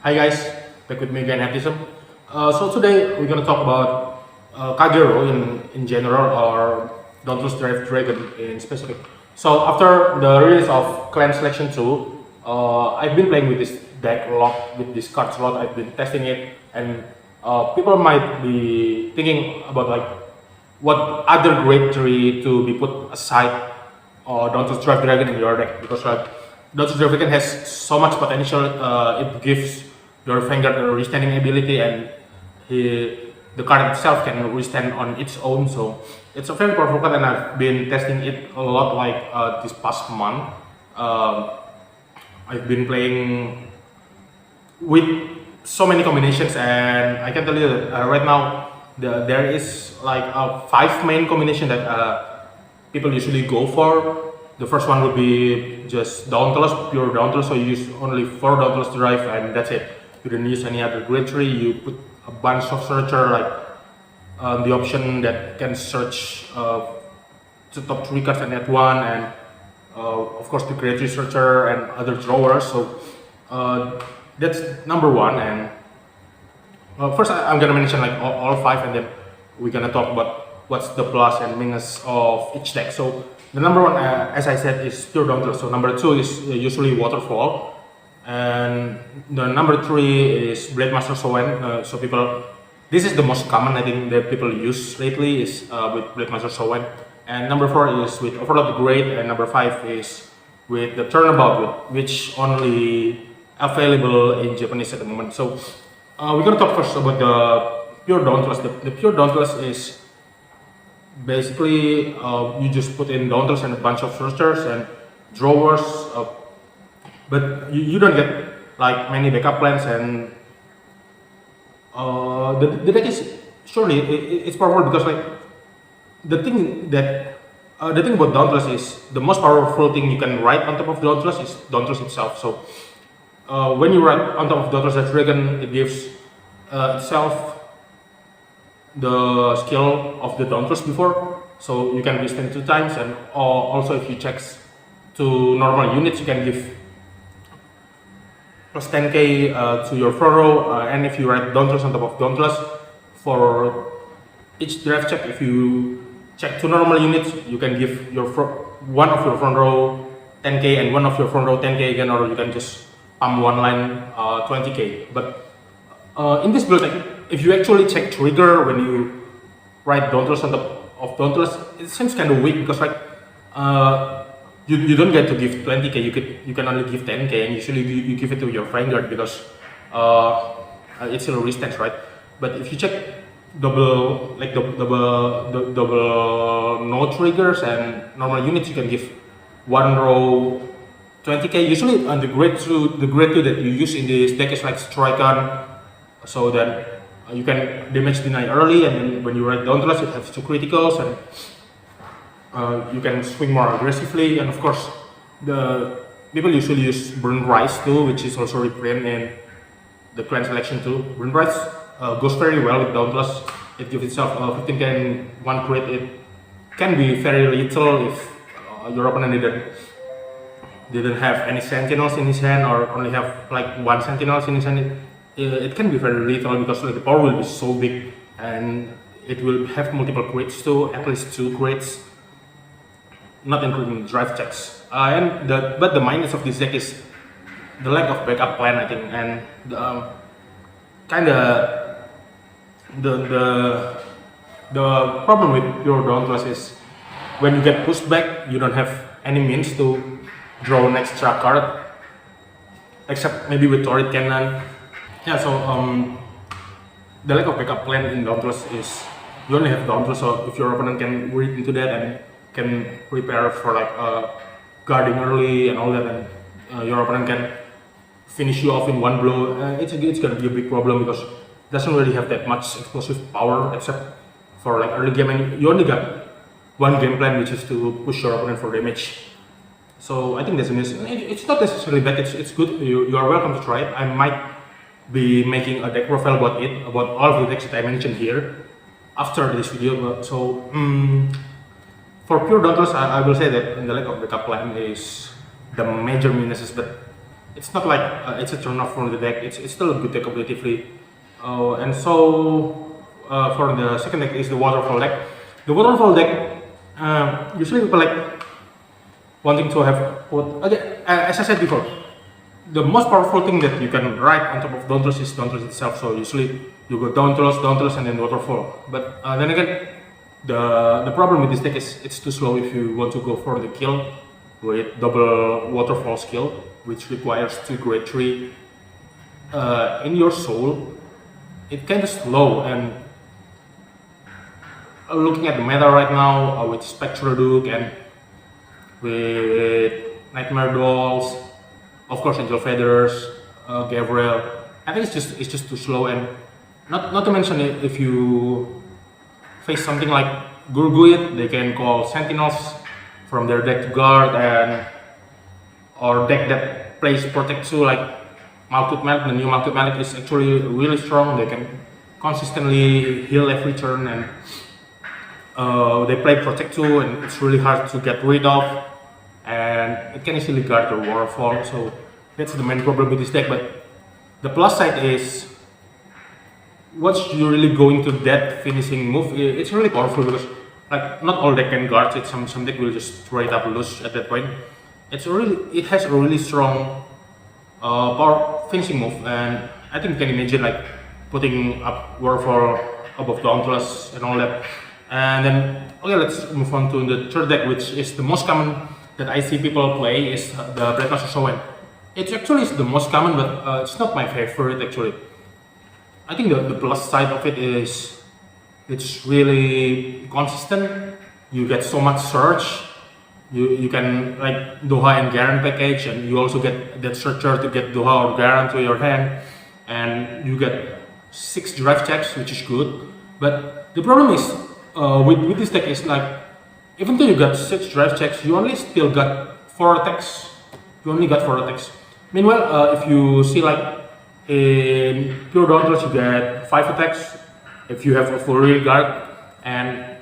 Hi guys, back with me again, Aptism. So today we're gonna talk about kagero in general or Dauntless Drive Dragon in specific. So after the release of Clan Selection 2, I've been playing with this deck a lot, with this cards a lot. I've been testing it, and people might be thinking about like what other grade 3 to be put aside Dauntless Drive Dragon in your deck, because like Dauntless Drive Dragon has so much potential. It gives your Vanguard a restanding ability, and the card itself can restand on its own. So it's a very powerful card, and I've been testing it a lot. Like this past month, uh, I've been playing with so many combinations, and I can tell you that right now there is like five main combination that people usually go for. The first one would be just Dauntless, pure Dauntless, so you use only 4 Dauntless Drive and that's it. You don't use any other grade 3, you put a bunch of searcher like the option that can search the top 3 cards and add 1, and of course the grade 3 searcher and other drawers. So that's number 1. And first I'm gonna mention like all 5, and then we're gonna talk about what's the plus and minus of each deck. So the number 1, as I said, is pure Dauntless. So number 2 is usually Waterfall, and the number 3 is Blade Master Sowen. So people, this is the most common I think that people use lately is with Blade Master Sowen. And number 4 is with Overload the Great, and number 5 is with the Turnabout, which only available in Japanese at the moment. So we're gonna talk first about the pure Dauntless. The pure Dauntless is basically you just put in Dauntless and a bunch of searchers and drawers, but you don't get like many backup plans, and the deck is surely it's powerful because like the thing about Dauntless is the most powerful thing you can write on top of Dauntless is Dauntless itself. So when you write on top of Dauntless Dragon, it gives itself the skill of the Dauntless before, so you can withstand 2 times, and also if you check to normal units, you can give plus 10k to your front row, and if you write Dauntless on top of Dauntless, for each draft check, if you check 2 normal units, you can give your one of your front row 10k and one of your front row 10k again, or you can just pump one line 20k. But in this build, like, if you actually check trigger when you write Dauntless on top of Dauntless, it seems kind of weak because like you don't get to give 20k. You can only give 10k, and usually you give it to your Vanguard because it's still a resistance, right? But if you check double no triggers and normal units, you can give one row 20k. Usually on the grade 2 that you use in this deck is like Strike On, so that you can damage deny early, and then when you write Dauntless, it has 2 criticals, and you can swing more aggressively. And of course, the people usually use Burn Rise too, which is also reprint in the Clan Selection 2. Burn Rise goes very well with Dauntless. It gives itself 15k and 1 crit. It can be very lethal if your opponent didn't have any sentinels in his hand, or only have like 1 sentinels in his hand. It can be very lethal because like the power will be so big, and it will have multiple crits too, at least 2 crits, not including drive checks. But the minus of this deck is the lack of backup plan, I think, and the problem with pure Dauntless is when you get pushed back, you don't have any means to draw an extra card, except maybe with Torrid Cannon. Yeah, so the lack of backup plan in Dauntless is you only have Dauntless, so if your opponent can read into that and can prepare for like guarding early and all that, and your opponent can finish you off in 1 blow, it's gonna be a big problem because it doesn't really have that much explosive power except for like early game, and you only got 1 game plan, which is to push your opponent for damage. So I think that's a miss. It's not necessarily bad, it's good. You are welcome to try it. I might be making a deck profile about all of the decks that I mentioned here after this video. So for pure Dauntless, I will say that the lack of backup plan is the major minuses, but it's not like it's a turn off from the deck. It's still a good deck objectively. And so for the second deck is the waterfall deck. The waterfall deck usually people like wanting to have okay, as I said before, the most powerful thing that you can write on top of Dauntless is Dauntless itself. So usually you go Dauntless, and then waterfall. But then again, the problem with this deck is it's too slow if you want to go for the kill with double waterfall skill, which requires 2 grade 3 in your soul. It kind of slow, and looking at the meta right now with Spectral Duke and with Nightmare Dolls, of course Angel Feathers, Gabriel, I think it's just too slow. And not to mention if you face something like Gurguit, they can call Sentinels from their deck to guard, and or deck that plays Protect 2 like Malkuth Malik. The new Malkuth Malik is actually really strong. They can consistently heal every turn, and they play Protect 2, and it's really hard to get rid of, and it can easily guard your waterfall. So that's the main problem with this deck. But the plus side is, once you really go into that finishing move, it's really powerful, because like not all deck can guard it. Some deck will just straight up lose at that point. It has a really strong power finishing move, and I think you can imagine like putting up waterfall above Dauntless and all that. And then okay, let's move on to the third deck, which is the most common that I see people play, is the Breakmaster Showen. It actually is the most common, but it's not my favorite actually. I think the plus side of it is it's really consistent. You get so much search. You can like Doha and Garen package, and you also get that searcher to get Doha or Garen to your hand, and you get 6 drive checks, which is good. But the problem is with this deck is like, even though you got 6 drive checks, you only still got 4 attacks. You only got 4 attacks. Meanwhile, if you see like in pure Dauntless, you get 5 attacks if you have a full rear guard, and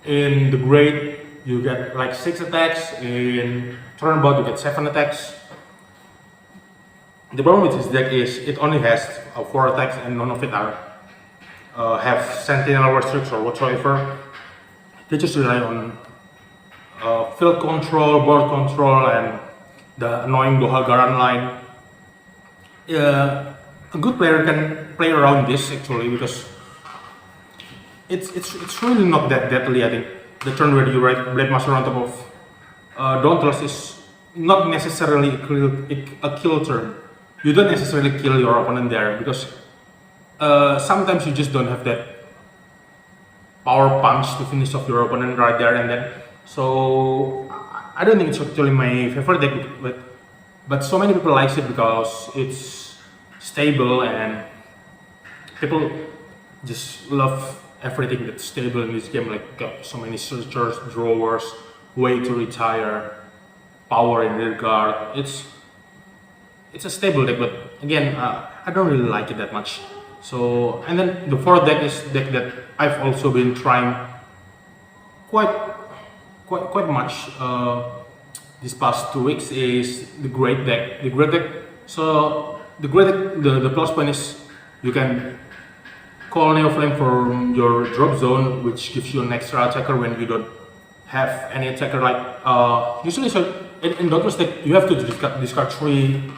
in the grade you get like 6 attacks. In turnabout you get 7 attacks. The problem with this deck is it only has 4 attacks, and none of it are have Sentinel restricts or whatsoever. They just rely on field control, board control, and the annoying Doha Garan line. A good player can play around this actually, because it's really not that deadly. I think the turn where you write Blade Master on top of Dauntless is not necessarily a kill turn. You don't necessarily kill your opponent there, because sometimes you just don't have that power punch to finish off your opponent right there and then. So I don't think it's actually my favorite deck, but so many people like it because it's stable, and people just love everything that's stable in this game. Like so many searchers, drawers, way to retire, power in rear guard. It's a stable deck, but again, I don't really like it that much. So, and then the fourth deck is deck that I've also been trying quite much these past 2 weeks, is the Great deck. The Great deck. So the Great deck, the plus point is you can call Neo Flame from your drop zone, which gives you an extra attacker when you don't have any attacker. Like usually, so in Dauntless deck you have to discard 3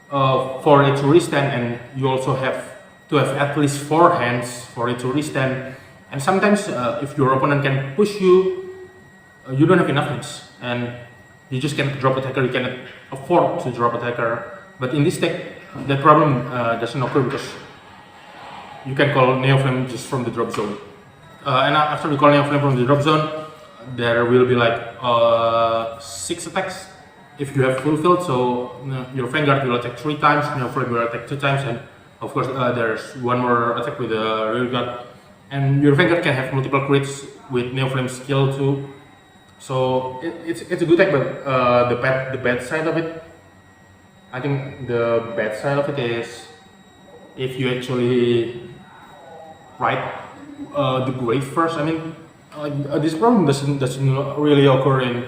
for it to restand, and you also have to have at least 4 hands for it to restand. And sometimes if your opponent can push you, you don't have enough hands, and you just can't drop attacker. You cannot afford to drop attacker. But in this deck, that problem doesn't occur, because you can call Neo Flame just from the drop zone. And after you call Neo Flame from the drop zone, there will be like 6 attacks if you have full field. So your Vanguard will attack 3 times, Neo Flame will attack 2 times, and of course there's one more attack with the rear guard. And your Vanguard can have multiple crits with Neo Flame skill too. So it's a good deck, but the bad side of it, I think the bad side of it is if you actually write the grade first. I mean, this problem doesn't really occur in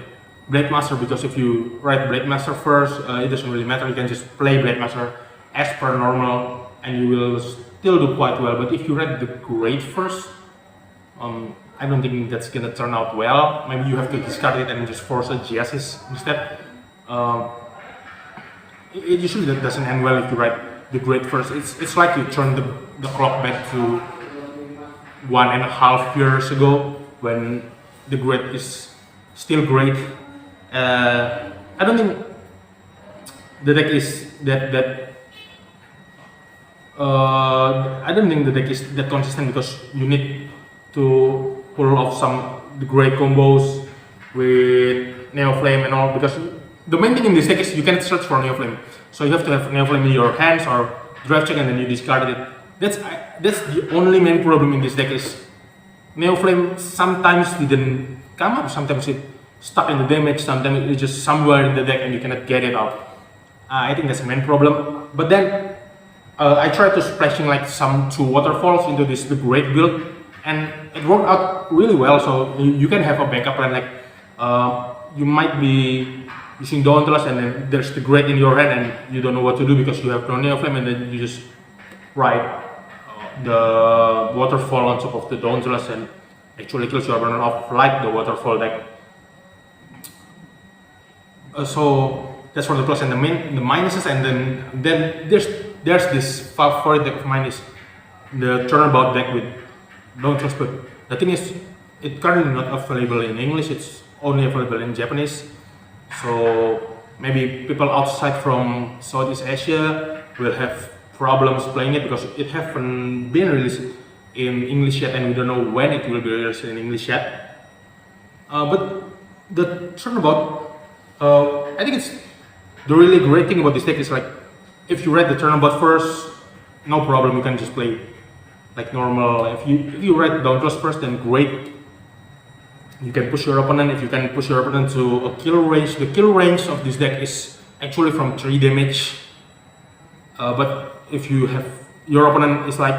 Blade Master, because if you write Blade Master first, it doesn't really matter. You can just play Blade Master as per normal, and you will still do quite well. But if you write the Great first, I don't think that's gonna turn out well. Maybe you have to discard it and just force a Geasis instead. It usually doesn't end well if you write the Great first. It's like you turn the clock back to 1.5 years ago when the Great is still great. I don't think the deck is I don't think the deck is that consistent, because you need to pull off the great combos with Neo Flame and all, because the main thing in this deck is you can search for Neo Flame. So you have to have Neo Flame in your hands or draft check and then you discard it. That's the only main problem in this deck is Neo Flame sometimes didn't come up, sometimes it stuck in the damage, sometimes it's just somewhere in the deck and you cannot get it out. I think that's the main problem. But then I tried to splashing like some 2 waterfalls into the great build, and it worked out really well. So you can have a backup plan, like you might be using Dauntless and then there's the great in your hand and you don't know what to do because you have no Neo Flame, and then you just ride the waterfall on top of the Dauntless and actually kills your opponent off like the waterfall deck. So that's for the plus and the minuses, and then there's this favorite deck of mine is the turnabout deck with Dauntless, but the thing is it's currently not available in English, it's only available in Japanese. So maybe people outside from Southeast Asia will have problems playing it because it haven't been released in English yet, and we don't know when it will be released in English yet. But the turnabout, I think it's the really great thing about this deck is like if you read the turnabout first, no problem, you can just play like normal. If you read Dauntless first, then great. You can push your opponent. If you can push your opponent to a kill range, the kill range of this deck is actually from 3 damage. But if you have your opponent is like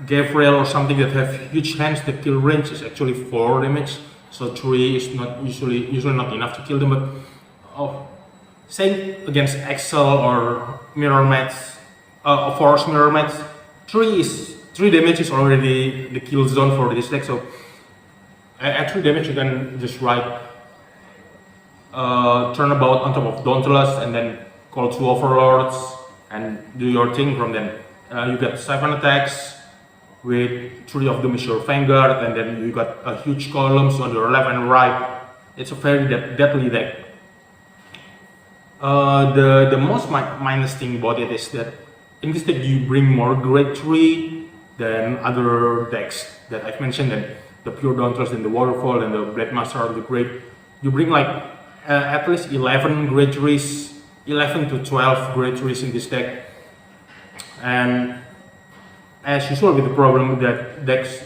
Gabriel or something that have huge hands, the kill range is actually 4 damage. So 3 is not usually not enough to kill them. But same against Excel or Mirror Match, Force Mirror Match, 3 damage is already the kill zone for this deck. So at 3 damage you can just ride turnabout on top of Dauntless and then call 2 Overlords and do your thing from them. You get 7 attacks with 3 of them is your Vanguard, and then you got a huge columns on your left and right. It's a very deadly deck. The most minus thing about it is that in this deck you bring more grade 3 than other decks that I've mentioned, and the pure Dauntless and the Waterfall and the Blade Master of the Great. You bring like at least 11 grade 3s, 11 to 12 grade 3s in this deck. And as usual with the problem that decks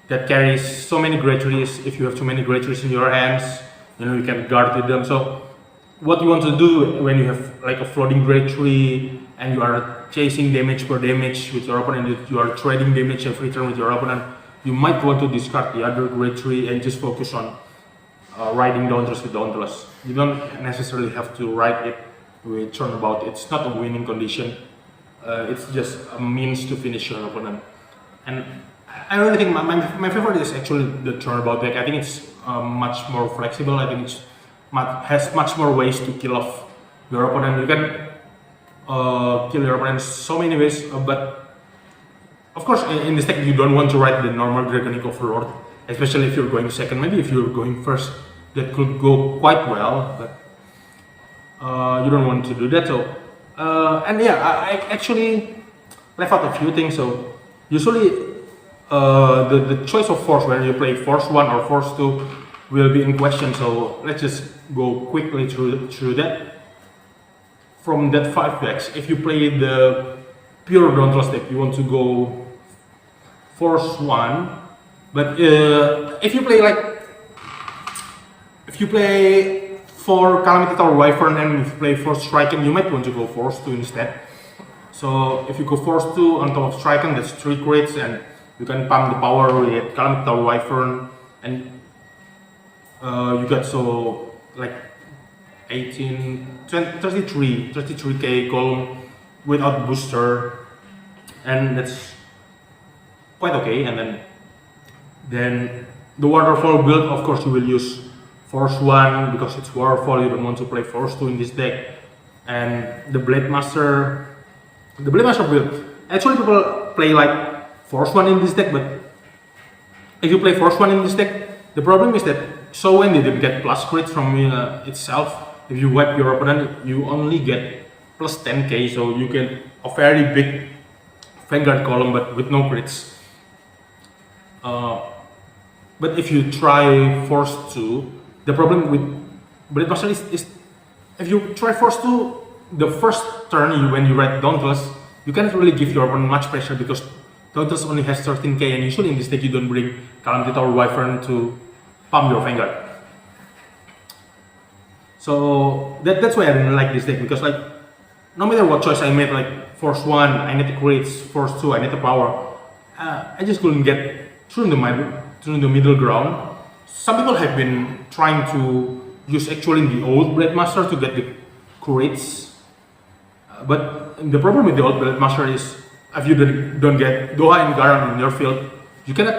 that carries so many grade 3s, if you have too many grade 3s in your hands, you can guard with them. So what you want to do when you have like a floating grade 3 and you are chasing damage per damage with your opponent, you are trading damage every turn with your opponent, you might want to discard the other grade 3 and just focus on riding Dauntless with Dauntless. You don't necessarily have to ride it with turnabout. It's not a winning condition. It's just a means to finish your opponent. And I really think my favorite is actually the turnabout deck. I think it's much more flexible. I think it has much more ways to kill off your opponent. You can kill your opponent so many ways, but of course in this deck you don't want to ride the normal Dragonic Overlord, especially if you're going second. Maybe if you're going first, that could go quite well, but you don't want to do that. So and yeah, I actually left out a few things. So usually the choice of force, whether you play force 1 or force 2, will be in question. So let's just go quickly through that. From that 5 decks, if you play the pure Dauntless deck, you want to go force 1. But if you play for Calamity Tower Wyvern and if you play Force Striken, you might want to go Force 2 instead. So if you go Force 2 on top of Striken, that's 3 crits, and you can pump the power with Calamity Tower Wyvern. And you get so like 33k column without booster, and that's quite okay. And then the waterfall build, of course you will use Force 1 because it's waterfall, you don't want to play Force 2 in this deck. And the Blade Master build, actually people play like Force 1 in this deck, but if you play Force 1 in this deck, the problem is that when they didn't get plus crit from itself. If you wipe your opponent, you only get plus 10k, so you get a very big Vanguard column but with no crits. But if you try Force 2, the problem with Blade Master is if you try Force 2, the first turn when you write Dauntless, you cannot really give your opponent much pressure because Dauntless only has 13k, and usually in this deck you don't bring Calamity or Wyvern to pump your Vanguard. So that's why I didn't like this deck, because like no matter what choice I made, like Force 1 I need the crits, Force 2 I need the power, I just couldn't get through the middle ground. Some people have been trying to use actually the old Blade Master to get the crits, but the problem with the old Blade Master is if you don't get Doha and Garan in your field, you cannot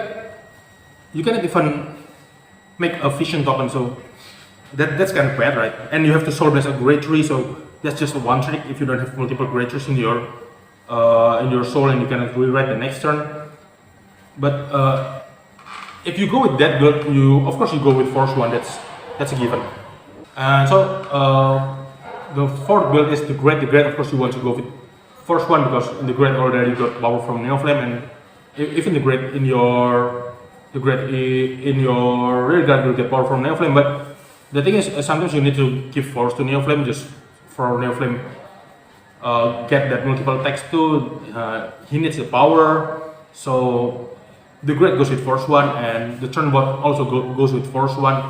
even make a Vision token, so that's kind of bad, right? And you have to soul blast a Great Tree, so that's just one trick if you don't have multiple Great Trees in your soul, and you cannot rewrite the next turn. But if you go with that build, of course you go with Force 1, that's a given. The fourth build is the Great. The Great, of course, you want to go with Force 1 because in the Great already got power from Neoflame, and even the Great in your rear guard will get power from Neoflame. But the thing is, sometimes you need to give Force to Neoflame just for Neoflame get that multiple attacks too. He needs the power, so the Great goes with Force 1, and the Turnbot also goes with Force 1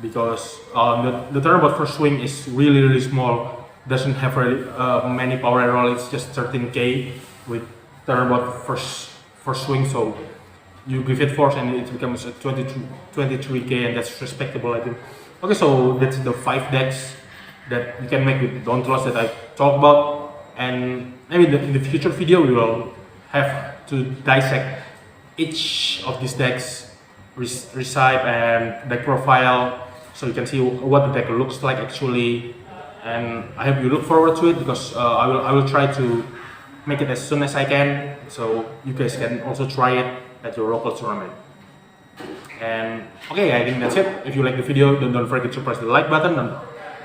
because the Turnbot first swing is really small, doesn't have really many power at all. It's just 13k with Turnbot first swing, so you give it Force and it becomes a 23k, and that's respectable, I think. Okay, so that's the 5 decks that you can make with Dauntless that I talked about, and maybe in the future video we will have to dissect each of these decks, recipe and deck profile, so you can see what the deck looks like actually. And I hope you look forward to it because I will try to make it as soon as I can, so you guys can also try it at your local tournament. And okay, I think that's it. If you like the video, don't forget to press the like button, and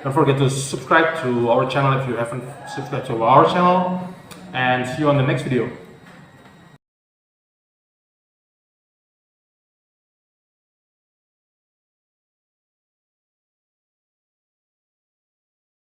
don't forget to subscribe to our channel if you haven't subscribed to our channel, and see you on the next video.